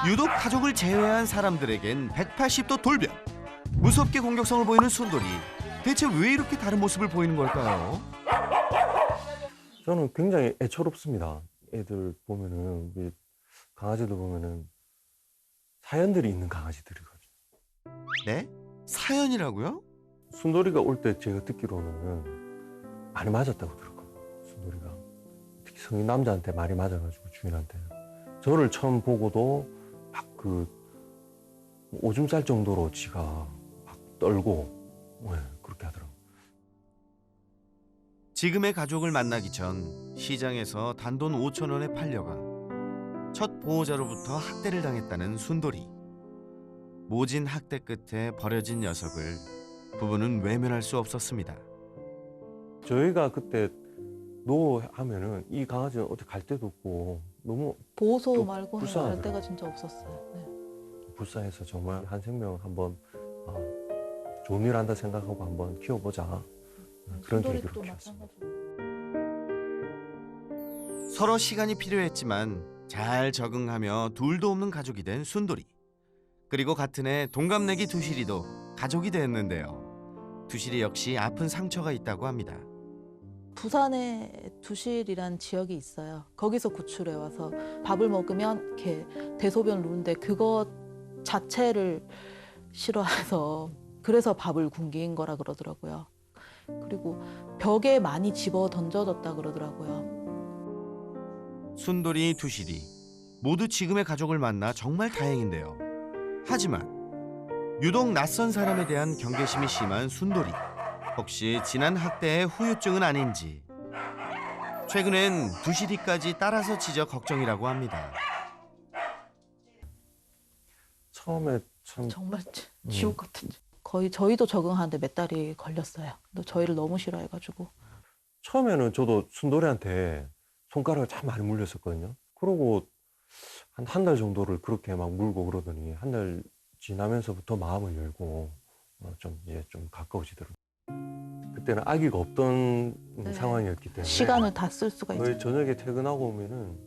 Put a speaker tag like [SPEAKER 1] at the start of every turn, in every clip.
[SPEAKER 1] 유독 가족을 제외한 사람들에겐 180도 돌변. 무섭게 공격성을 보이는 순돌이. 대체 왜 이렇게 다른 모습을 보이는 걸까요?
[SPEAKER 2] 저는 굉장히 애처롭습니다. 애들 보면은, 우리 강아지들 보면은 사연들이 있는 강아지들이거든요.
[SPEAKER 1] 네? 사연이라고요?
[SPEAKER 2] 순돌이가 올 때 제가 듣기로는 많이 맞았다고 들었거든요. 순돌이가. 특히 성인 남자한테 많이 맞아가지고 주인한테. 저를 처음 보고도 막 오줌 쌀 정도로 지가 막 떨고, 네, 그렇게 하더라고요.
[SPEAKER 1] 지금의 가족을 만나기 전 시장에서 단돈 5,000원에 팔려가 첫 보호자로부터 학대를 당했다는 순돌이. 모진 학대 끝에 버려진 녀석을 부부는 외면할 수 없었습니다.
[SPEAKER 2] 저희가 그때 노하면은 이 강아지는 어디 갈 데도 없고 너무
[SPEAKER 3] 보호소
[SPEAKER 2] 좀
[SPEAKER 3] 말고는
[SPEAKER 2] 불쌍하더라고요.
[SPEAKER 3] 갈 데가 진짜 없었어요. 네.
[SPEAKER 2] 불쌍해서 정말 한 생명 한번 좋은 일 한다 생각하고 한번 키워보자. 그런 계기로
[SPEAKER 3] 순돌이도
[SPEAKER 2] 키웠습니다.
[SPEAKER 3] 마찬가지로.
[SPEAKER 1] 서로 시간이 필요했지만 잘 적응하며 둘도 없는 가족이 된 순돌이. 그리고 같은 해 동갑내기 두실이도 가족이 됐는데요. 두실이 역시 아픈 상처가 있다고 합니다.
[SPEAKER 3] 부산에 두실이란 지역이 있어요. 거기서 구출해 와서 밥을 먹으면 이렇게 대소변 누는데 그것 자체를 싫어해서 그래서 밥을 굶긴 거라 그러더라고요. 그리고 벽에 많이 집어 던져졌다 그러더라고요.
[SPEAKER 1] 순돌이, 두실이 모두 지금의 가족을 만나 정말 다행인데요. 하지만 유독 낯선 사람에 대한 경계심이 심한 순돌이. 혹시 지난 학대의 후유증은 아닌지. 최근엔 두실이까지 따라서 짖어 걱정이라고 합니다.
[SPEAKER 2] 처음에 참
[SPEAKER 3] 정말 지옥 같은. 거의 저희도 적응하는데 몇 달이 걸렸어요. 또 저희를 너무 싫어해가지고.
[SPEAKER 2] 처음에는 저도 순돌이한테 손가락을 참 많이 물렸었거든요. 그러고 한 달 정도를 그렇게 막 물고 그러더니 한 달 지나면서부터 마음을 열고 이제 좀 가까워지더라고요. 그때는 아기가 없던
[SPEAKER 3] 네.
[SPEAKER 2] 상황이었기 때문에
[SPEAKER 3] 시간을 다 쓸 수가 있죠.
[SPEAKER 2] 거의 저녁에 퇴근하고 오면은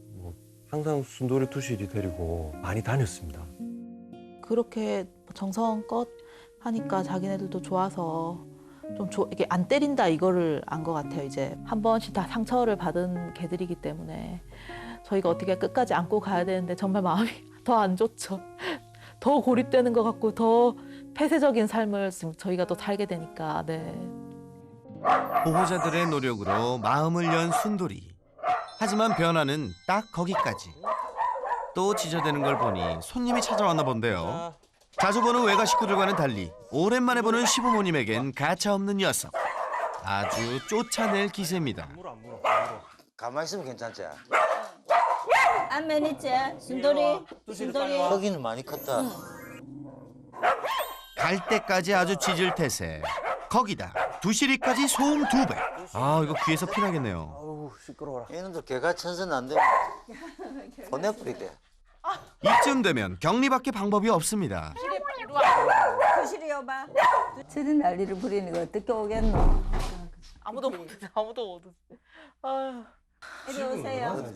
[SPEAKER 2] 항상 순돌이 두실이 데리고 많이 다녔습니다.
[SPEAKER 3] 그렇게 정성껏 하니까 자기네들도 좋아서 좀 이게 안 때린다 이거를 안 것 같아요. 이제 한 번씩 다 상처를 받은 개들이기 때문에 저희가 어떻게 끝까지 안고 가야 되는데 정말 마음이 더 안 좋죠. 더 고립되는 것 같고 더 폐쇄적인 삶을 저희가 또 살게 되니까. 네.
[SPEAKER 1] 보호자들의 노력으로 마음을 연 순돌이. 하지만 변화는 딱 거기까지. 또 짖어대는 걸 보니 손님이 찾아왔나 본데요. 자주 보는 외가 식구들과는 달리 오랜만에 보는 시부모님에겐 가차없는 녀석. 아주 쫓아낼 기세입니다.
[SPEAKER 4] 가만히 있으면 괜찮지?
[SPEAKER 5] 안면 있지? 순돌이? 순돌이?
[SPEAKER 4] 혁이는 많이 컸다.
[SPEAKER 1] 갈 때까지 아주 짖을 태세. 거기다 두시리까지 소음 2배. 아, 이거 귀에서 피나겠네요.
[SPEAKER 2] 아우 시끄러워라.
[SPEAKER 4] 얘네들 개가 천선 안 되면 보내버리게.
[SPEAKER 1] 이쯤 되면 격리밖에 방법이 없습니다.
[SPEAKER 5] 두실이 여봐. 저런 난리를 부리는 거 어떻게 오겠노?
[SPEAKER 3] 아무도 못해. 아무도 못해. 아유.
[SPEAKER 5] 이리 오세요.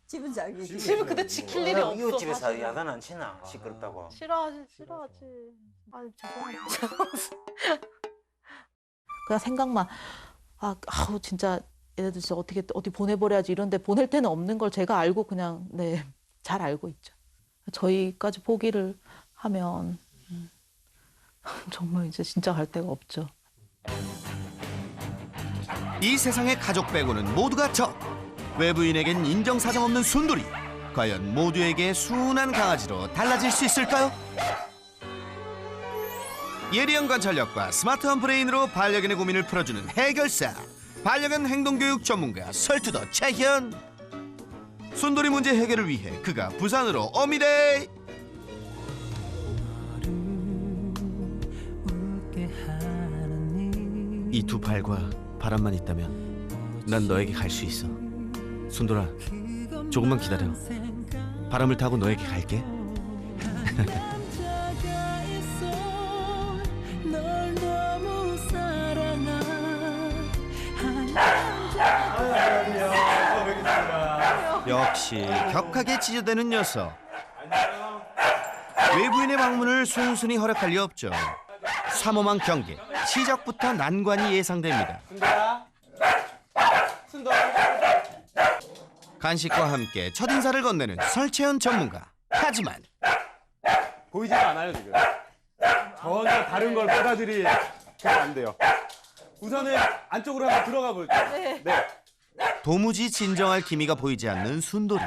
[SPEAKER 5] 집은 잘 계시고.
[SPEAKER 3] 집은 근데 지킬 일이 없어.
[SPEAKER 4] 이웃집에서
[SPEAKER 3] 사실은.
[SPEAKER 4] 야단 안 치나? 시끄럽다고.
[SPEAKER 3] 싫어하지. 아니 죄송합니다. 그냥 생각만 아우 진짜 얘네들 진짜 어디 보내버려야지 이런데 보낼 데는 없는 걸 제가 알고 그냥 네 잘 알고 있죠. 저희까지 포기를 하면 정말 이제 진짜 갈 데가 없죠.
[SPEAKER 1] 이 세상의 가족 빼고는 모두가 적. 외부인에겐 인정사정 없는 순돌이. 과연 모두에게 순한 강아지로 달라질 수 있을까요? 예리한 관찰력과 스마트한 브레인으로 반려견의 고민을 풀어주는 해결사. 반려견 행동교육 전문가 설투더 최현. 순돌이 문제 해결을 위해 그가 부산으로 옵니다. 이 두 발과 바람만 있다면 난 너에게 갈 수 있어. 순돌아, 조금만 기다려. 바람을 타고 너에게 갈게. 역시 격하게 찢어대는 녀석. 외부인의 방문을 순순히 허락할 리 없죠. 삼엄한 경계, 시작부터 난관이 예상됩니다. 간식과 함께 첫인사를 건네는 설채연 전문가. 하지만
[SPEAKER 6] 보이지가 않아요 지금. 전혀 다른 걸 받아들이면 안 돼요. 우선은 안쪽으로 한번 들어가 볼게요. 네.
[SPEAKER 1] 도무지 진정할 기미가 보이지 않는 순돌이.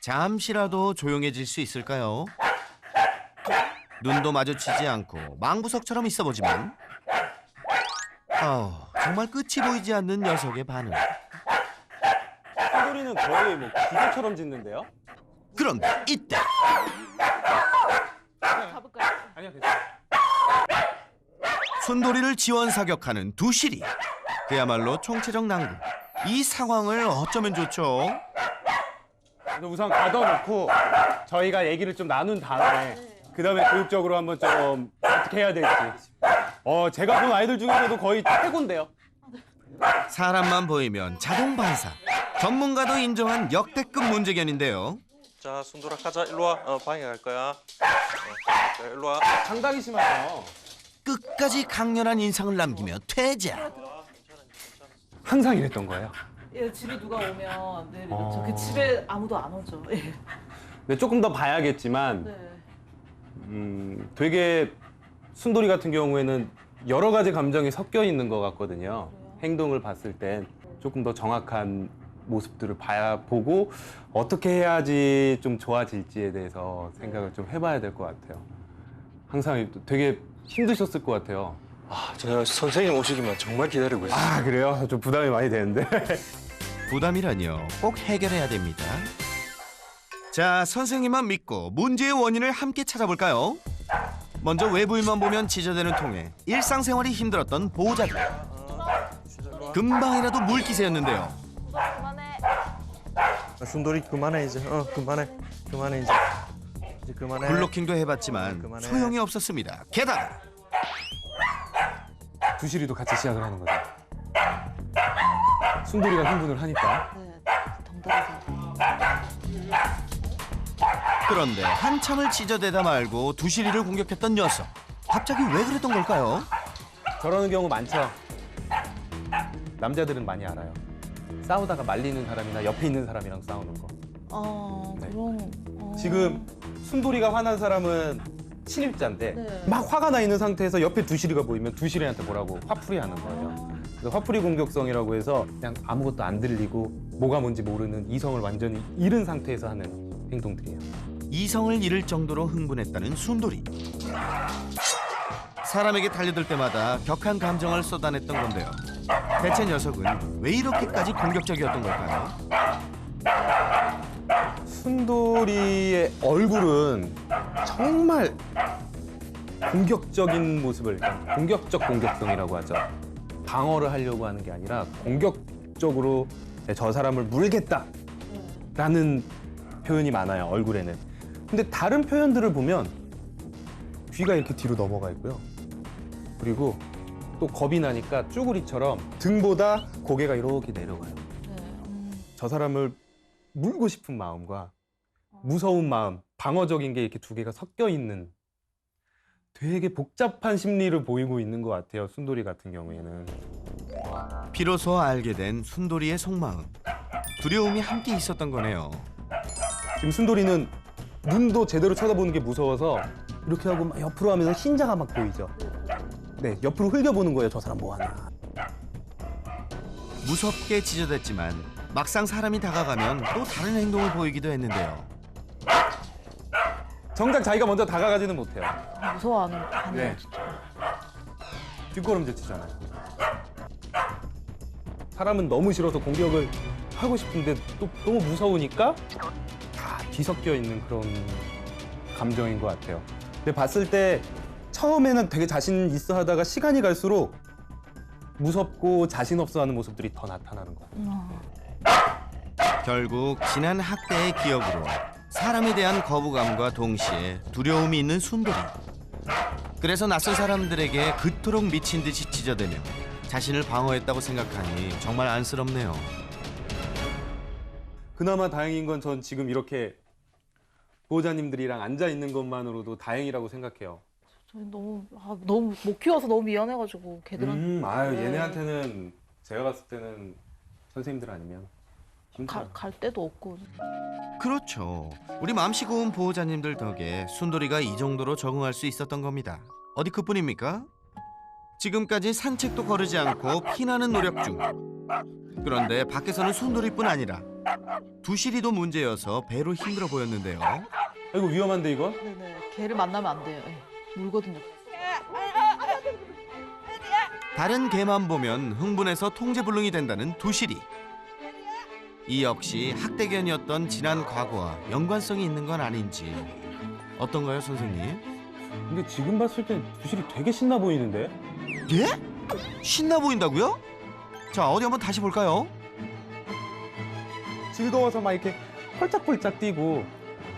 [SPEAKER 1] 잠시라도 조용해질 수 있을까요? 눈도 마주치지 않고 망부석처럼 있어보지만 정말 끝이 보이지 않는 녀석의 반응.
[SPEAKER 6] 순돌이는 거의 뭐 기계처럼 짖는데요?
[SPEAKER 1] 그런데 이때
[SPEAKER 3] 가볼까요?
[SPEAKER 6] 아니요, 괜찮아요.
[SPEAKER 1] 순돌이를 지원 사격하는 두실이. 그야말로 총체적 난국. 이 상황을 어쩌면 좋죠?
[SPEAKER 6] 그래서 우선 가둬놓고 저희가 얘기를 좀 나눈 다음에 그 다음에 교육적으로 한번 좀 어떻게 해야 될지. 제가 본 아이들 중에서도 거의 최고인데요.
[SPEAKER 1] 사람만 보이면 자동 반사. 전문가도 인정한 역대급 문제견인데요.
[SPEAKER 7] 자, 순돌아 가자. 일로 와. 방에 갈 거야. 일로 와.
[SPEAKER 6] 상당히 심하죠.
[SPEAKER 1] 끝까지 강렬한 인상을 남기며 퇴자.
[SPEAKER 6] 항상 이랬던 거예요.
[SPEAKER 3] 예, 집에 누가 오면 네, 그렇죠. 그 집에 아무도 안 오죠. 예.
[SPEAKER 6] 근데 조금 더 봐야겠지만
[SPEAKER 3] 네.
[SPEAKER 6] 되게 순돌이 같은 경우에는 여러 가지 감정이 섞여 있는 것 같거든요. 행동을 봤을 땐 조금 더 정확한 모습들을 보고 어떻게 해야지 좀 좋아질지에 대해서 생각을 좀 해봐야 될 것 같아요. 항상 되게 힘드셨을 것 같아요.
[SPEAKER 7] 제가 선생님 오시기만 정말 기다리고 있어요.
[SPEAKER 6] 아, 그래요? 좀 부담이 많이 되는데.
[SPEAKER 1] 부담이라뇨. 꼭 해결해야 됩니다. 자, 선생님만 믿고 문제의 원인을 함께 찾아볼까요? 먼저 외부인만 보면 지저대는 통에 일상생활이 힘들었던 보호자들. 금방이라도 물기세였는데요.
[SPEAKER 3] 그만해.
[SPEAKER 7] 순돌이 그만해 이제. 그만해. 그만해 이제. 이제 그만해.
[SPEAKER 1] 블로킹도 해봤지만
[SPEAKER 7] 그만해.
[SPEAKER 1] 소용이 없었습니다. 게다가
[SPEAKER 6] 두실이도 같이 시작을 하는 거죠. 순돌이가 흥분을 하니까.
[SPEAKER 3] 네, 덩달아서.
[SPEAKER 1] 그런데 한참을 지저대다 말고 두실이를 공격했던 녀석. 갑자기 왜 그랬던 걸까요?
[SPEAKER 6] 저러는 경우 많죠. 남자들은 많이 알아요. 싸우다가 말리는 사람이나 옆에 있는 사람이랑 싸우는 거. 네.
[SPEAKER 3] 그럼.
[SPEAKER 6] 지금 순돌이가 화난 사람은 침입자인데
[SPEAKER 3] 네.
[SPEAKER 6] 막 화가 나 있는 상태에서 옆에 두실이가 보이면 두실이한테 뭐라고 화풀이 하는 거예요. 그래서 화풀이 공격성이라고 해서 그냥 아무것도 안 들리고 뭐가 뭔지 모르는 이성을 완전히 잃은 상태에서 하는 행동들이에요.
[SPEAKER 1] 이성을 잃을 정도로 흥분했다는 순돌이. 사람에게 달려들 때마다 격한 감정을 쏟아냈던 건데요. 대체 녀석은 왜 이렇게까지 공격적이었던 걸까요?
[SPEAKER 6] 순돌이의 얼굴은 정말 공격적인 모습을, 공격적 공격성이라고 하죠. 방어를 하려고 하는 게 아니라 공격적으로 저 사람을 물겠다라는 표현이 많아요, 얼굴에는. 근데 다른 표현들을 보면 귀가 이렇게 뒤로 넘어가 있고요. 그리고 또 겁이 나니까 쭈구리처럼 등보다 고개가 이렇게 내려가요. 저 사람을 물고 싶은 마음과 무서운 마음, 방어적인 게 이렇게 두 개가 섞여 있는 되게 복잡한 심리를 보이고 있는 것 같아요, 순돌이 같은 경우에는.
[SPEAKER 1] 비로소 알게 된 순돌이의 속마음. 두려움이 함께 있었던 거네요.
[SPEAKER 6] 지금 순돌이는 눈도 제대로 쳐다보는 게 무서워서 이렇게 하고 막 옆으로 하면서 흰자가 막 보이죠. 네, 옆으로 흘겨보는 거예요, 저 사람 뭐 하나.
[SPEAKER 1] 무섭게 지저댔지만 막상 사람이 다가가면 또 다른 행동을 보이기도 했는데요.
[SPEAKER 6] 정작 자기가 먼저 다가가지는 못해요.
[SPEAKER 3] 무서워하는
[SPEAKER 6] 네.
[SPEAKER 3] 네. 진짜.
[SPEAKER 6] 뒷걸음질 치잖아요. 사람은 너무 싫어서 공격을 하고 싶은데 또 너무 무서우니까 다 뒤섞여 있는 그런 감정인 것 같아요. 근데 봤을 때 처음에는 되게 자신 있어 하다가 시간이 갈수록 무섭고 자신 없어 하는 모습들이 더 나타나는 것 같아요.
[SPEAKER 1] 결국 지난 학대의 기억으로 사람에 대한 거부감과 동시에 두려움이 있는 순돌이. 그래서 낯선 사람들에게 그토록 미친 듯이 찢어대며 자신을 방어했다고 생각하니 정말 안쓰럽네요.
[SPEAKER 6] 그나마 다행인 건 전 지금 이렇게 보호자님들이랑 앉아 있는 것만으로도 다행이라고 생각해요.
[SPEAKER 3] 저희 너무 못 키워서 너무 미안해가지고 걔들한테
[SPEAKER 6] 아유
[SPEAKER 3] 네.
[SPEAKER 6] 얘네한테는 제가 봤을 때는 선생님들 아니면 힘들어요.
[SPEAKER 3] 갈 데도 없고.
[SPEAKER 1] 그렇죠. 우리 맘씨 고운 보호자님들 덕에 순돌이가 이 정도로 적응할 수 있었던 겁니다. 어디 그뿐입니까? 지금까지 산책도 거르지 않고 피나는 노력 중. 그런데 밖에서는 순돌이뿐 아니라 두시리도 문제여서 배로 힘들어 보였는데요.
[SPEAKER 6] 이거 위험한데 이거?
[SPEAKER 3] 네네. 걔를 만나면 안 돼요. 예. 물거든요.
[SPEAKER 1] 다른 개만 보면 흥분해서 통제불능이 된다는 두시리. 이 역시 학대견이었던 지난 과거와 연관성이 있는 건 아닌지. 어떤가요, 선생님?
[SPEAKER 6] 근데 지금 봤을 땐 두실이 되게 신나 보이는데?
[SPEAKER 1] 예? 신나 보인다고요? 자, 어디 한번 다시 볼까요?
[SPEAKER 6] 즐거워서 막 이렇게 펄짝펄짝 뛰고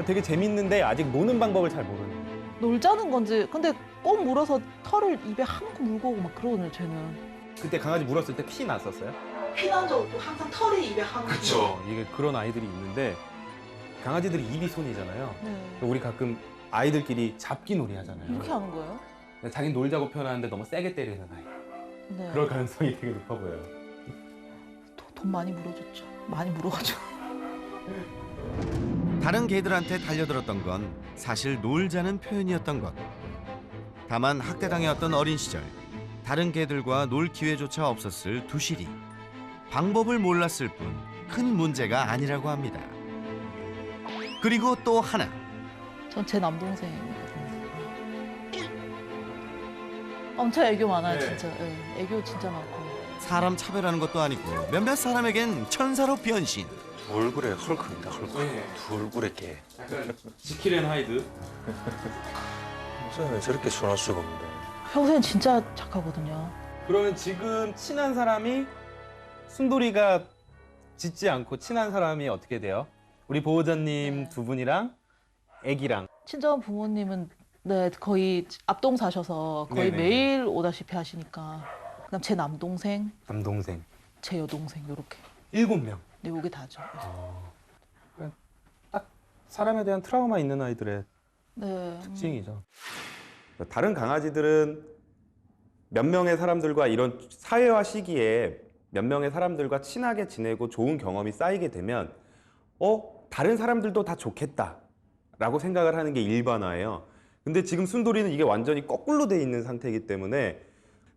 [SPEAKER 6] 되게 재밌는데 아직 노는 방법을 잘 모르는.
[SPEAKER 3] 놀자는 건지 근데 꼭 물어서 털을 입에 한껏 물고 오고 막 그러거든요. 쟤는.
[SPEAKER 6] 그때 강아지 물었을 때 피 났었어요?
[SPEAKER 3] 피난 적 없고 항상 털이 입에 한껏.
[SPEAKER 6] 이게 그런 아이들이 있는데 강아지들이 입이 손이잖아요.
[SPEAKER 3] 네.
[SPEAKER 6] 우리 가끔 아이들끼리 잡기 놀이 하잖아요.
[SPEAKER 3] 이렇게 하는 거예요?
[SPEAKER 6] 자기 놀자고 표현하는데 너무 세게 때리는 아이.
[SPEAKER 3] 네.
[SPEAKER 6] 그럴 가능성이 되게 높아 보여요.
[SPEAKER 3] 돈 많이 물어줬죠. 많이 물어가지고.
[SPEAKER 1] 다른 개들한테 달려들었던 건 사실 놀자는 표현이었던 것. 다만 학대당해왔던 어린 시절 다른 개들과 놀 기회조차 없었을 두시리. 방법을 몰랐을 뿐 큰 문제가 아니라고 합니다. 그리고 또 하나.
[SPEAKER 3] 전 제 남동생이거든요. 엄청 애교 많아요,
[SPEAKER 6] 네.
[SPEAKER 3] 진짜. 예, 애교 진짜 많고.
[SPEAKER 1] 사람 차별하는 것도 아니고 몇몇 사람에겐 천사로 변신.
[SPEAKER 2] 두 얼굴에 헐크입니다. 헐크.
[SPEAKER 6] 네.
[SPEAKER 2] 두 얼굴에 개.
[SPEAKER 6] 약간 지킬 앤 하이드.
[SPEAKER 2] 목사님은 저렇게 순할 수가 없는데.
[SPEAKER 3] 평소엔 진짜 착하거든요.
[SPEAKER 6] 그러면 지금 친한 사람이 순돌이가 짖지 않고 친한 사람이 어떻게 돼요? 우리 보호자님
[SPEAKER 3] 네.
[SPEAKER 6] 두 분이랑 애기랑.
[SPEAKER 3] 친정 부모님은 네 거의 앞동 사셔서 거의
[SPEAKER 6] 네네.
[SPEAKER 3] 매일 오다시피 하시니까. 그다음 제 남동생,
[SPEAKER 6] 남동생.
[SPEAKER 3] 제 여동생 요렇게.
[SPEAKER 6] 7명.
[SPEAKER 3] 네, 오게 다죠.
[SPEAKER 6] 딱 사람에 대한 트라우마 있는 아이들의
[SPEAKER 3] 네.
[SPEAKER 6] 특징이죠. 다른 강아지들은 몇 명의 사람들과 이런 사회화 시기에 몇 명의 사람들과 친하게 지내고 좋은 경험이 쌓이게 되면 다른 사람들도 다 좋겠다라고 생각을 하는 게 일반화예요. 근데 지금 순돌이는 이게 완전히 거꾸로 돼 있는 상태이기 때문에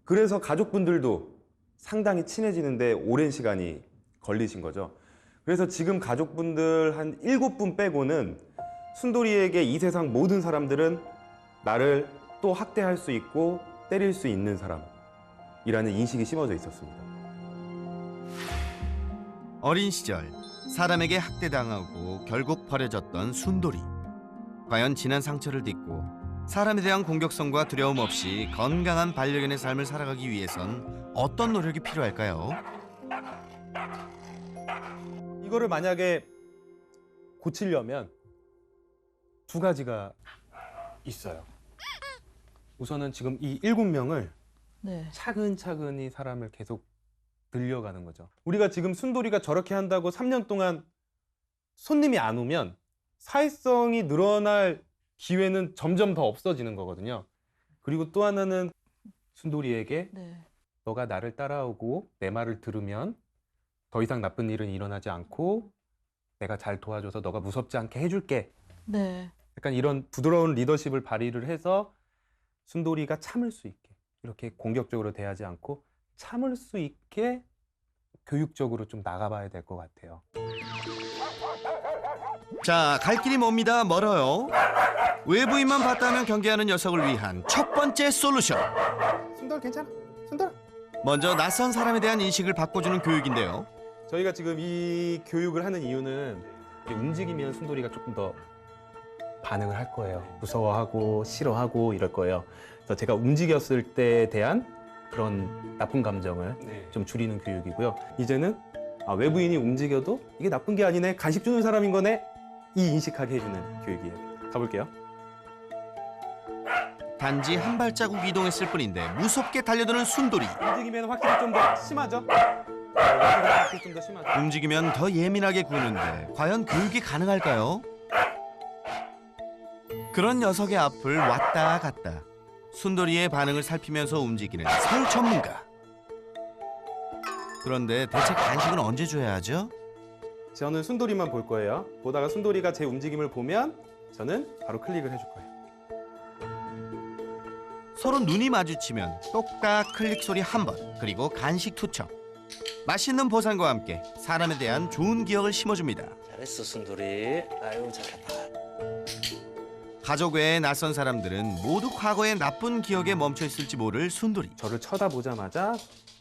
[SPEAKER 6] 그래서 가족분들도 상당히 친해지는데 오랜 시간이 걸리신 거죠. 그래서 지금 가족분들 한 7분 빼고는 순돌이에게 이 세상 모든 사람들은 나를 또 학대할 수 있고 때릴 수 있는 사람이라는 인식이 심어져 있었습니다.
[SPEAKER 1] 어린 시절 사람에게 학대당하고 결국 버려졌던 순돌이. 과연 지난 상처를 딛고 사람에 대한 공격성과 두려움 없이 건강한 반려견의 삶을 살아가기 위해선 어떤 노력이 필요할까요?
[SPEAKER 6] 이거를 만약에 고치려면 두 가지가 있어요. 우선은 지금 이 7명을
[SPEAKER 3] 네.
[SPEAKER 6] 차근차근히 사람을 계속 늘려가는 거죠. 우리가 지금 순돌이가 저렇게 한다고 3년 동안 손님이 안 오면 사회성이 늘어날 기회는 점점 더 없어지는 거거든요. 그리고 또 하나는 순돌이에게
[SPEAKER 3] 네.
[SPEAKER 6] 너가 나를 따라오고 내 말을 들으면 더 이상 나쁜 일은 일어나지 않고 내가 잘 도와줘서 너가 무섭지 않게 해줄게.
[SPEAKER 3] 네.
[SPEAKER 6] 약간 이런 부드러운 리더십을 발휘를 해서 순돌이가 참을 수 있게 이렇게 공격적으로 대하지 않고 참을 수 있게 교육적으로 좀 나가봐야 될 것 같아요.
[SPEAKER 1] 자, 갈 길이 멉니다. 멀어요. 외부인만 봤다면 경계하는 녀석을 위한 첫 번째 솔루션.
[SPEAKER 6] 순돌 괜찮아? 순돌.
[SPEAKER 1] 먼저 낯선 사람에 대한 인식을 바꿔주는 교육인데요.
[SPEAKER 6] 저희가 지금 이 교육을 하는 이유는 움직이면 순돌이가 조금 더 반응을 할 거예요. 무서워하고 싫어하고 이럴 거예요. 그래서 제가 움직였을 때에 대한 그런 나쁜 감정을 좀 줄이는 교육이고요. 이제는 외부인이 움직여도 이게 나쁜 게 아니네, 간식 주는 사람인 거네, 이 인식하게 해주는 교육이에요. 가볼게요.
[SPEAKER 1] 단지 한 발자국 이동했을 뿐인데 무섭게 달려드는 순돌이.
[SPEAKER 6] 움직이면 확실히 좀 더 심하죠? 확실히 좀 더 심하죠?
[SPEAKER 1] 움직이면 더 예민하게 구는데 과연 교육이 가능할까요? 그런 녀석의 앞을 왔다 갔다 순돌이의 반응을 살피면서 움직이는 사육 전문가. 그런데 대체 간식은 언제 줘야 하죠?
[SPEAKER 6] 저는 순돌이만 볼 거예요. 보다가 순돌이가 제 움직임을 보면 저는 바로 클릭을 해줄 거예요.
[SPEAKER 1] 서로 눈이 마주치면 똑딱 클릭 소리 한 번, 그리고 간식 투척. 맛있는 보상과 함께 사람에 대한 좋은 기억을 심어줍니다.
[SPEAKER 4] 잘했어 순돌이. 아유 잘했다.
[SPEAKER 1] 가족 외의 낯선 사람들은 모두 과거의 나쁜 기억에 멈춰 있을지 모를 순돌이.
[SPEAKER 6] 저를 쳐다보자마자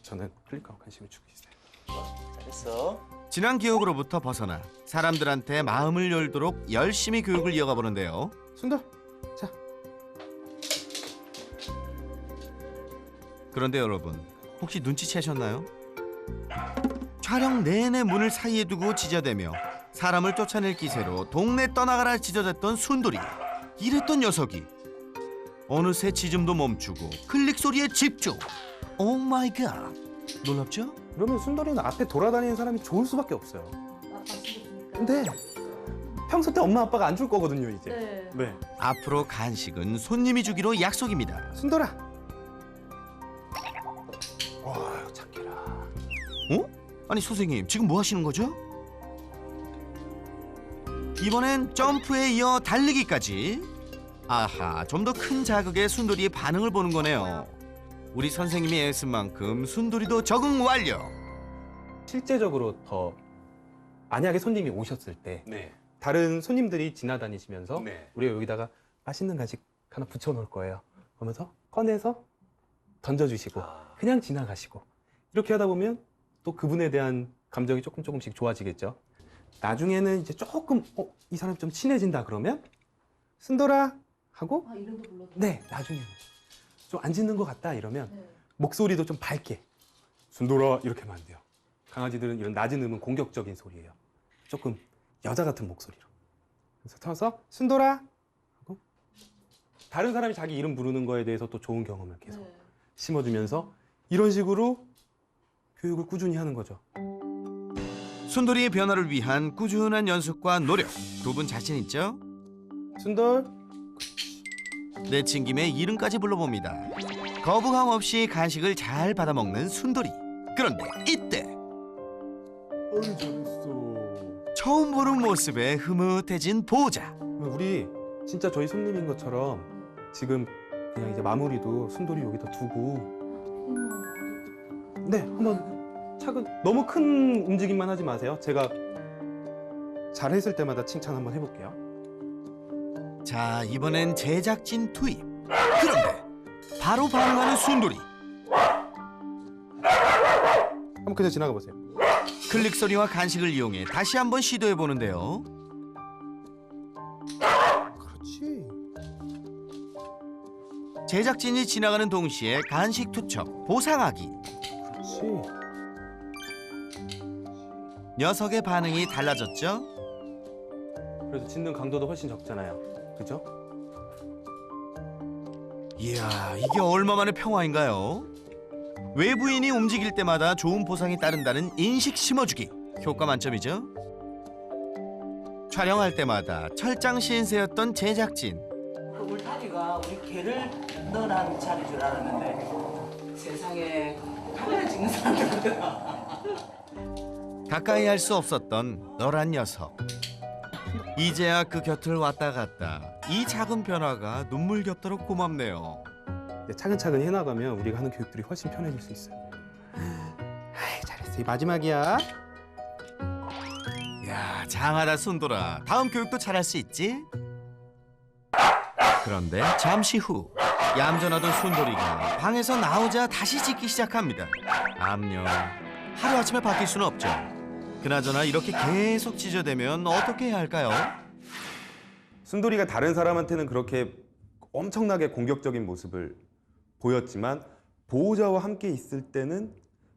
[SPEAKER 6] 저는 클릭하고 관심을 주고 있어요.
[SPEAKER 4] 잘했어.
[SPEAKER 1] 지난 기억으로부터 벗어나 사람들한테 마음을 열도록 열심히 교육을 이어가 보는데요.
[SPEAKER 6] 순돌, 자.
[SPEAKER 1] 그런데 여러분, 혹시 눈치채셨나요? 촬영 내내 문을 사이에 두고 지저대며 사람을 쫓아낼 기세로 동네 떠나가라 지저댔던 순돌이. 이랬던 녀석이 어느새 짖음도 멈추고 클릭 소리에 집중. 오 마이 갓. 놀랍죠?
[SPEAKER 6] 그러면 순돌이는 앞에 돌아다니는 사람이 좋을 수밖에 없어요. 근데 평소 때 엄마 아빠가 안 줄 거거든요, 이제. 네.
[SPEAKER 1] 앞으로 간식은 손님이 주기로 약속입니다.
[SPEAKER 6] 순돌아. 와, 착해라.
[SPEAKER 1] 어? 아니 선생님, 지금 뭐 하시는 거죠? 이번엔 점프에 이어 달리기까지. 아하, 좀 더 큰 자극에 순돌이의 반응을 보는 거네요. 우리 선생님이 애쓴 만큼 순돌이도 적응 완료.
[SPEAKER 6] 실제적으로 더 만약에 손님이 오셨을 때 다른 손님들이 지나다니시면서 우리가 여기다가 맛있는 간식 하나 붙여놓을 거예요. 그러면서 꺼내서 던져주시고 그냥 지나가시고 이렇게 하다 보면 또 그분에 대한 감정이 조금씩 좋아지겠죠. 나중에는 이제 조금 이 사람 좀 친해진다 그러면 순돌아 하고
[SPEAKER 3] 이름도 불러도.
[SPEAKER 6] 네, 나중에는 좀 안 짖는 것 같다 이러면 목소리도 좀 밝게 순돌아 이렇게 하면 안 돼요. 강아지들은 이런 낮은 음은 공격적인 소리예요. 조금 여자 같은 목소리로. 그래서 쳐서 순돌아 하고 다른 사람이 자기 이름 부르는 거에 대해서 또 좋은 경험을 계속 심어주면서 이런 식으로 교육을 꾸준히 하는 거죠.
[SPEAKER 1] 순돌이의 변화를 위한 꾸준한 연습과 노력. 두 분 자신 있죠?
[SPEAKER 6] 순돌.
[SPEAKER 1] 내친 김에 이름까지 불러봅니다. 거부감 없이 간식을 잘 받아먹는 순돌이. 그런데 이때
[SPEAKER 6] 어이 잘했어.
[SPEAKER 1] 처음 보는 모습에 흐뭇해진 보호자.
[SPEAKER 6] 우리 진짜 저희 손님인 것처럼 지금 그냥 이제 마무리도 순돌이 여기다 두고 네, 한번 차근 너무 큰 움직임만 하지 마세요. 제가 잘했을 때마다 칭찬 한번 해볼게요.
[SPEAKER 1] 자, 이번엔 제작진 투입. 그런데 바로 반응하는 순돌이.
[SPEAKER 6] 한번 그냥 지나가 보세요.
[SPEAKER 1] 클릭 소리와 간식을 이용해 다시 한번 시도해 보는데요.
[SPEAKER 6] 그렇지.
[SPEAKER 1] 제작진이 지나가는 동시에 간식 투척, 보상하기.
[SPEAKER 6] 그렇지.
[SPEAKER 1] 녀석의 반응이 달라졌죠?
[SPEAKER 6] 그래서 짖는 강도도 훨씬 적잖아요. 그죠?
[SPEAKER 1] 이야, 이게 얼마만의 평화인가요? 외부인이 움직일 때마다 좋은 보상이 따른다는 인식 심어주기. 효과 만점이죠? 촬영할 때마다 철장 신세였던 제작진.
[SPEAKER 8] 그 울타리가 우리 개를 넣어놓은 자리인 줄 알았는데 세상에 카메라 찍는 사람들이구나.
[SPEAKER 1] 가까이 할 수 없었던 너란 녀석. 이제야 그 곁을 왔다 갔다. 이 작은 변화가 눈물겹도록 고맙네요.
[SPEAKER 6] 이제 차근차근 해나가면 우리가 하는 교육들이 훨씬 편해질 수 있어요. 아이, 잘했어. 이 마지막이야.
[SPEAKER 1] 야, 장하다 순돌아. 다음 교육도 잘할 수 있지? 그런데 잠시 후 얌전하던 순돌이가 방에서 나오자 다시 짖기 시작합니다. 암요. 하루아침에 바뀔 수는 없죠. 그나저나 이렇게 계속 짖어대면 어떻게 해야 할까요?
[SPEAKER 9] 순돌이가 다른 사람한테는 그렇게 엄청나게 공격적인 모습을 보였지만 보호자와 함께 있을 때는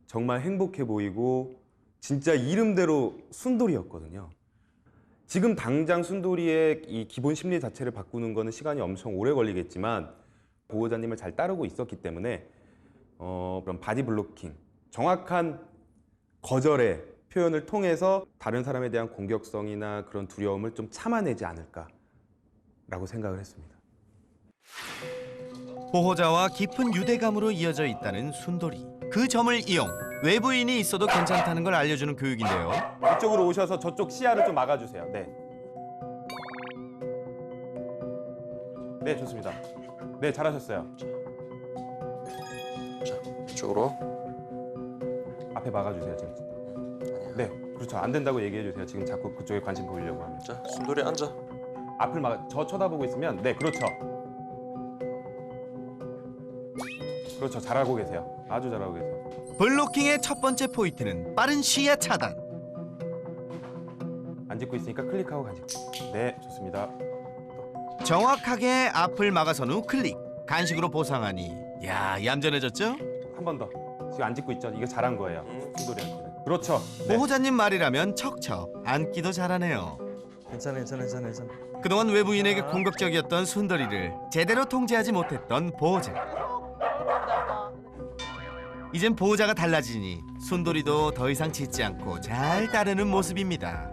[SPEAKER 9] 정말 행복해 보이고 진짜 이름대로 순돌이였거든요. 지금 당장 순돌이의 이 기본 심리 자체를 바꾸는 거는 시간이 엄청 오래 걸리겠지만 보호자님을 잘 따르고 있었기 때문에 그런 바디 블로킹, 정확한 거절의 표현을 통해서 다른 사람에 대한 공격성이나 그런 두려움을 좀 참아내지 않을까라는 라고 생각을 했습니다.
[SPEAKER 1] 보호자와 깊은 유대감으로 이어져 있다는 순돌이. 그 점을 이용 외부인이 있어도 괜찮다는 걸 알려주는 교육인데요.
[SPEAKER 9] 이쪽으로 오셔서 저쪽 시야를 좀 막아주세요. 네. 네, 좋습니다. 네, 잘하셨어요.
[SPEAKER 2] 자, 이쪽으로.
[SPEAKER 9] 앞에 막아주세요, 지금. 네, 그렇죠. 안 된다고 얘기해 주세요. 지금 자꾸 그쪽에 관심 보이려고 하면.
[SPEAKER 2] 자, 순돌이 앉아.
[SPEAKER 9] 앞을 막아, 저 쳐다보고 있으면, 네, 그렇죠. 그렇죠, 잘하고 계세요. 아주 잘하고 계세요.
[SPEAKER 1] 블로킹의 첫 번째 포인트는 빠른 시야 차단.
[SPEAKER 9] 안 짚고 있으니까 클릭하고 간식. 네, 좋습니다.
[SPEAKER 1] 정확하게 앞을 막아선 후 클릭. 간식으로 보상하니 야, 얌전해졌죠?
[SPEAKER 9] 한 번 더. 지금 안 짚고 있죠? 이거 잘한 거예요. 순돌이한테는. 그렇죠. 네.
[SPEAKER 1] 보호자님 말이라면 척척 앉기도 잘하네요.
[SPEAKER 7] 괜찮아.
[SPEAKER 1] 그동안 외부인에게 공격적이었던 순돌이를 제대로 통제하지 못했던 보호자. 이젠 보호자가 달라지니 순돌이도 더 이상 짖지 않고 잘 따르는 모습입니다.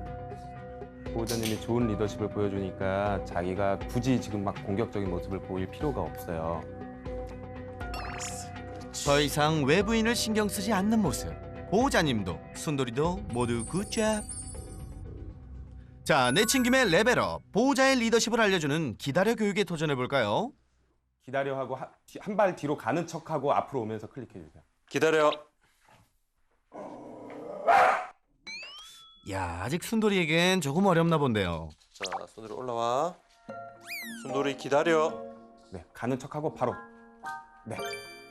[SPEAKER 9] 보호자님이 좋은 리더십을 보여주니까 자기가 굳이 지금 막 공격적인 모습을 보일 필요가 없어요.
[SPEAKER 1] 더 이상 외부인을 신경 쓰지 않는 모습. 보호자님도 순돌이도 모두 굿잡. 자, 내친 김에 레벨업. 보호자의 리더십을 알려주는 기다려 교육에 도전해볼까요?
[SPEAKER 9] 기다려 하고 한 발 뒤로 가는 척하고 앞으로 오면서 클릭해 주세요.
[SPEAKER 2] 기다려.
[SPEAKER 1] 야, 아직 순돌이에겐 조금 어렵나 본데요.
[SPEAKER 2] 자, 순돌이 올라와. 순돌이 기다려.
[SPEAKER 9] 네, 가는 척하고 바로. 네,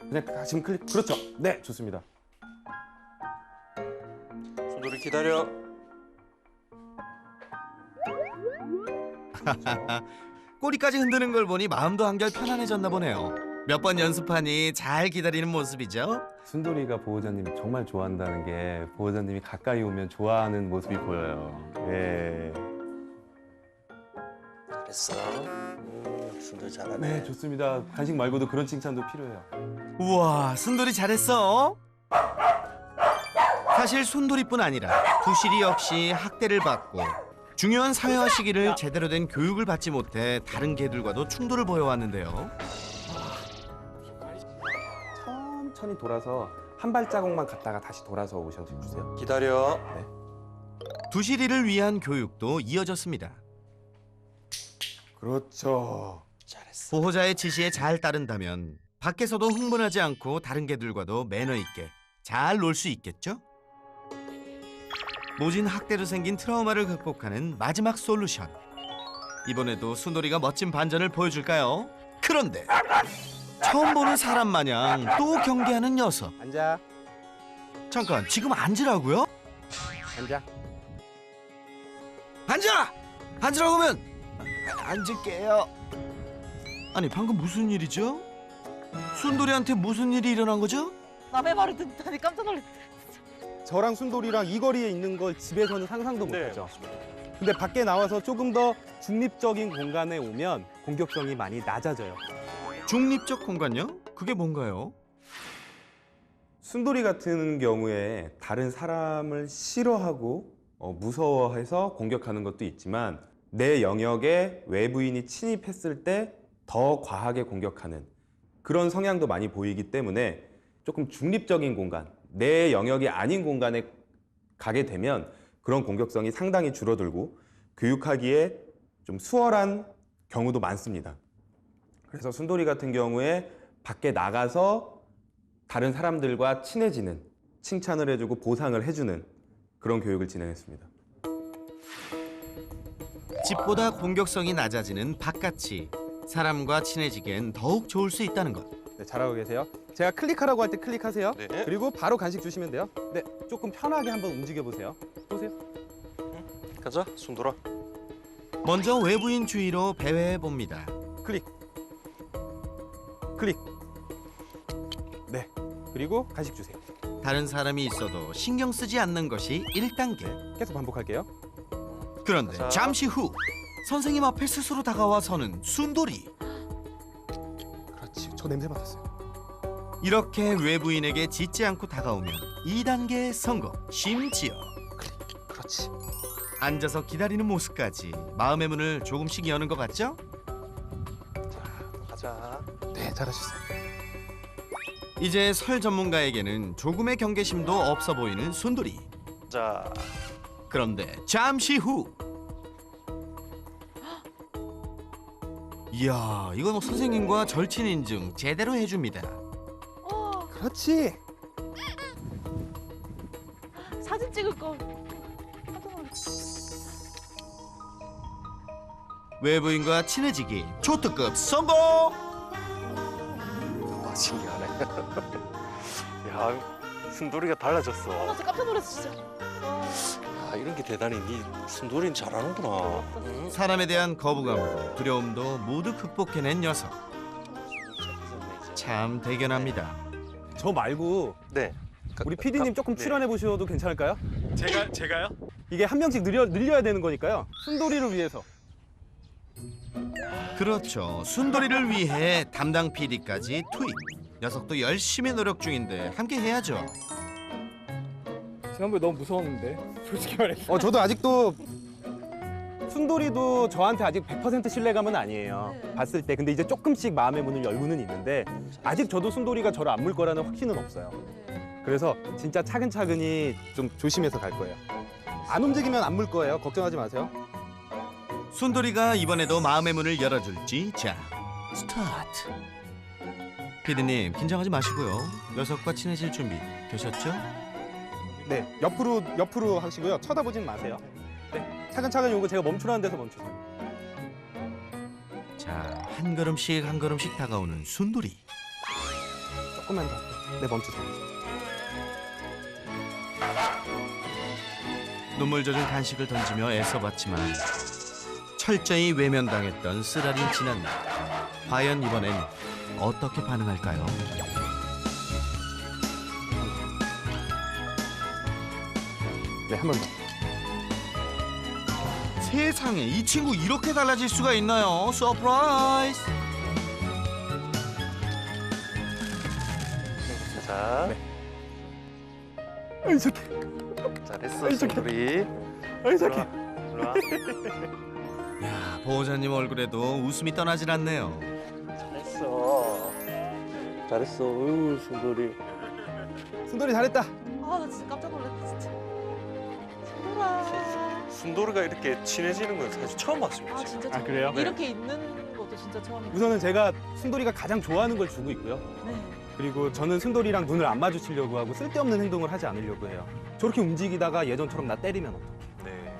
[SPEAKER 9] 그냥 지금 클릭. 그렇죠. 네, 좋습니다.
[SPEAKER 2] 순돌이 기다려.
[SPEAKER 1] 꼬리까지 흔드는 걸 보니 마음도 한결 편안해졌나 보네요. 몇 번 연습하니 잘 기다리는 모습이죠.
[SPEAKER 9] 순돌이가 보호자님이 정말 좋아한다는 게 보호자님이 가까이 오면 좋아하는 모습이 보여요. 네.
[SPEAKER 2] 잘했어. 순돌이 잘하네.
[SPEAKER 9] 네, 좋습니다. 간식 말고도 그런 칭찬도 필요해요.
[SPEAKER 1] 우와, 순돌이 잘했어. 사실 순돌이뿐 아니라 두실이 역시 학대를 받고 중요한 사회화 시기를 제대로 된 교육을 받지 못해 다른 개들과도 충돌을 보여왔는데요.
[SPEAKER 9] 천천히 돌아서 한 발자국만 갔다가 다시 돌아서 오셔주세요.
[SPEAKER 2] 기다려.
[SPEAKER 1] 두실이를 위한 교육도 이어졌습니다.
[SPEAKER 9] 그렇죠.
[SPEAKER 2] 잘했어.
[SPEAKER 1] 보호자의 지시에 잘 따른다면 밖에서도 흥분하지 않고 다른 개들과도 매너 있게 잘 놀 수 있겠죠? 모진 학대로 생긴 트라우마를 극복하는 마지막 솔루션. 이번에도 순돌이가 멋진 반전을 보여줄까요? 그런데 처음 보는 사람 마냥 또 경계하는 녀석.
[SPEAKER 9] 앉아.
[SPEAKER 1] 잠깐, 지금 앉으라고요?
[SPEAKER 9] 앉아.
[SPEAKER 1] 앉아! 앉으라고 하면 앉을게요. 아니, 방금 무슨 일이죠? 순돌이한테 무슨 일이 일어난 거죠?
[SPEAKER 3] 남의 말을 듣다니 깜짝 놀랐어.
[SPEAKER 9] 저랑 순돌이랑 이 거리에 있는 걸 집에서는 상상도 못하죠. 근데 밖에 나와서 조금 더 중립적인 공간에 오면 공격성이 많이 낮아져요.
[SPEAKER 1] 중립적 공간요? 그게 뭔가요?
[SPEAKER 9] 순돌이 같은 경우에 다른 사람을 싫어하고 무서워해서 공격하는 것도 있지만 내 영역에 외부인이 침입했을 때 더 과하게 공격하는 그런 성향도 많이 보이기 때문에 조금 중립적인 공간, 내 영역이 아닌 공간에 가게 되면 그런 공격성이 상당히 줄어들고 교육하기에 좀 수월한 경우도 많습니다. 그래서 순돌이 같은 경우에 밖에 나가서 다른 사람들과 친해지는, 칭찬을 해주고 보상을 해주는 그런 교육을 진행했습니다.
[SPEAKER 1] 집보다 공격성이 낮아지는 바깥이 사람과 친해지기엔 더욱 좋을 수 있다는 것.
[SPEAKER 9] 네, 잘하고 계세요. 제가 클릭하라고 할 때 클릭하세요.
[SPEAKER 2] 네.
[SPEAKER 9] 그리고 바로 간식 주시면 돼요. 네, 조금 편하게 한번 움직여 보세요. 보세요.
[SPEAKER 2] 가자, 순돌아.
[SPEAKER 1] 먼저 외부인 주의로 배회해 봅니다.
[SPEAKER 9] 클릭. 클릭. 네, 그리고 간식 주세요.
[SPEAKER 1] 다른 사람이 있어도 신경 쓰지 않는 것이 1단계.
[SPEAKER 9] 계속 반복할게요.
[SPEAKER 1] 그런데
[SPEAKER 2] 자.
[SPEAKER 1] 잠시 후 선생님 앞에 스스로 다가와 서는 순돌이.
[SPEAKER 9] 그렇지, 저 냄새 맡았어요.
[SPEAKER 1] 이렇게 외부인에게 짖지 않고 다가오면 2단계 성공. 심지어
[SPEAKER 2] 그렇지.
[SPEAKER 1] 앉아서 기다리는 모습까지 마음의 문을 조금씩 여는 것 같죠?
[SPEAKER 7] 자,
[SPEAKER 6] 네, 잘하셨어요.
[SPEAKER 1] 이제 설 전문가에게는 조금의 경계심도 없어 보이는 순돌이.
[SPEAKER 7] 자.
[SPEAKER 1] 그런데 잠시 후. 이야, 이건 뭐 선생님과 절친 인증 제대로 해줍니다.
[SPEAKER 6] 그렇지.
[SPEAKER 3] 사진 찍을 걸.
[SPEAKER 1] 외부인과 친해지기 초특급 성공!
[SPEAKER 7] 와, 신기하네. 야, 순돌이가 달라졌어.
[SPEAKER 3] 진짜 깜짝 놀랐어 진짜.
[SPEAKER 7] 아, 이런 게 대단히 네 순돌이는 잘하는구나. 응?
[SPEAKER 1] 사람에 대한 거부감도 두려움도 모두 극복해낸 녀석. 참 대견합니다.
[SPEAKER 6] 저 말고
[SPEAKER 7] 네.
[SPEAKER 6] 우리 PD님 조금
[SPEAKER 7] 네.
[SPEAKER 6] 출연해 보셔도 괜찮을까요?
[SPEAKER 7] 제가요?
[SPEAKER 6] 이게 한 명씩 늘려야 되는 거니까요. 순돌이를 위해서.
[SPEAKER 1] 그렇죠. 순돌이를 위해 담당 PD까지 투입. 녀석도 열심히 노력 중인데 함께 해야죠.
[SPEAKER 10] 지난번에 너무 무서웠는데 솔직히 말해서.
[SPEAKER 6] 저도 아직도 순돌이도 저한테 아직 100% 신뢰감은 아니에요. 봤을 때. 근데 이제 조금씩 마음의 문을 열고는 있는데 아직 저도 순돌이가 저를 안 물 거라는 확신은 없어요. 그래서 진짜 차근차근히 좀 조심해서 갈 거예요. 안 움직이면 안 물 거예요. 걱정하지 마세요.
[SPEAKER 1] 순돌이가 이번에도 마음의 문을 열어줄지. 자, 스타트. PD님 긴장하지 마시고요. 녀석과 친해질 준비 되셨죠?
[SPEAKER 6] 네, 옆으로 하시고요. 쳐다보진 마세요. 네, 차근차근히 오고 제가 멈추라는 데서 멈추세요.
[SPEAKER 1] 자, 한 걸음씩 다가오는 순돌이.
[SPEAKER 6] 조금만 더. 네, 멈추세요.
[SPEAKER 1] 눈물 젖은 간식을 던지며 애써봤지만 철저히 외면당했던 쓰라린 지난날. 과연 이번엔 어떻게 반응할까요?
[SPEAKER 6] 네, 한 번 더.
[SPEAKER 1] 세상에, 이 친구 이렇게 달라질 수가 있나요? 서프라이즈!
[SPEAKER 7] 자.
[SPEAKER 6] 네. 아이 착해.
[SPEAKER 7] 잘했어, 순돌이.
[SPEAKER 6] 아이 착해.
[SPEAKER 7] 일로 와.
[SPEAKER 1] 야, 보호자님 얼굴에도 웃음이 떠나질 않네요.
[SPEAKER 7] 잘했어. 잘했어. 어유, 순돌이.
[SPEAKER 6] 순돌이 잘했다.
[SPEAKER 3] 아 나 진짜 깜짝 놀랐다 진짜. 순돌아.
[SPEAKER 7] 순돌이가 이렇게 친해지는 건 사실 처음 봤습니다.
[SPEAKER 3] 아
[SPEAKER 7] 지금.
[SPEAKER 3] 진짜 처음.
[SPEAKER 6] 그래요?
[SPEAKER 3] 이렇게 있는 것도 진짜 처음이에요.
[SPEAKER 6] 우선은 제가 순돌이가 가장 좋아하는 걸 주고 있고요.
[SPEAKER 3] 네.
[SPEAKER 6] 그리고 저는 순돌이랑 눈을 안 마주치려고 하고 쓸데없는 행동을 하지 않으려고 해요. 저렇게 움직이다가 예전처럼 나 때리면 어떡해.
[SPEAKER 7] 네.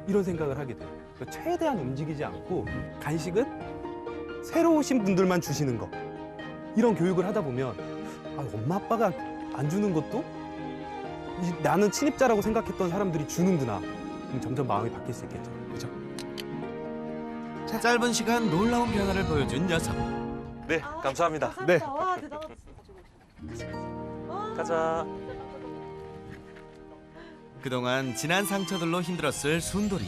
[SPEAKER 6] 이런 생각을 하게 돼요. 그러니까 최대한 움직이지 않고 간식은 새로 오신 분들만 주시는 거. 이런 교육을 하다 보면 아, 엄마 아빠가 안 주는 것도 나는 친입자라고 생각했던 사람들이 주는구나. 그럼 점점 마음이 바뀔 수 있겠죠. 그죠?
[SPEAKER 1] 짧은 시간 놀라운 변화를 보여준 녀석.
[SPEAKER 7] 네, 감사합니다.
[SPEAKER 6] 네.
[SPEAKER 3] 와 대단하다.
[SPEAKER 7] 가자.
[SPEAKER 1] 그동안 지난 상처들로 힘들었을 순돌이.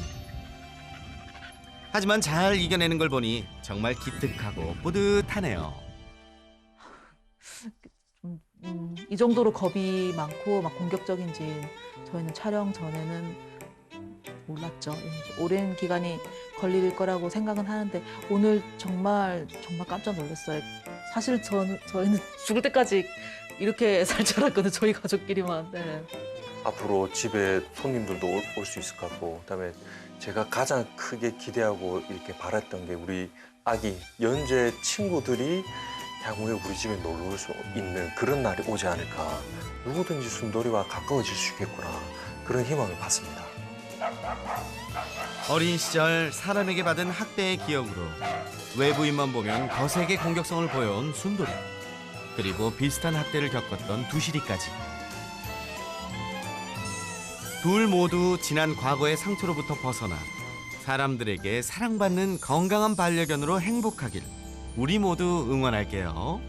[SPEAKER 1] 하지만 잘 이겨내는 걸 보니 정말 기특하고 뿌듯하네요.
[SPEAKER 3] 이 정도로 겁이 많고 막 공격적인지 저희는 촬영 전에는 몰랐죠. 오랜 기간이 걸릴 거라고 생각은 하는데 오늘 정말 정말 깜짝 놀랐어요. 사실 저희는 죽을 때까지 이렇게 살 줄 알았거든요. 저희 가족끼리만. 네.
[SPEAKER 7] 앞으로 집에 손님들도 올 수 있을 것 같고, 그다음에 제가 가장 크게 기대하고 이렇게 바랐던 게 우리 아기 연재 친구들이 향후에 우리 집에 놀러 올 수 있는 그런 날이 오지 않을까. 누구든지 순돌이와 가까워질 수 있겠구나. 그런 희망을 받습니다.
[SPEAKER 1] 어린 시절 사람에게 받은 학대의 기억으로 외부인만 보면 거세게 공격성을 보여온 순돌이. 그리고 비슷한 학대를 겪었던 두시리까지. 둘 모두 지난 과거의 상처로부터 벗어나 사람들에게 사랑받는 건강한 반려견으로 행복하길 우리 모두 응원할게요.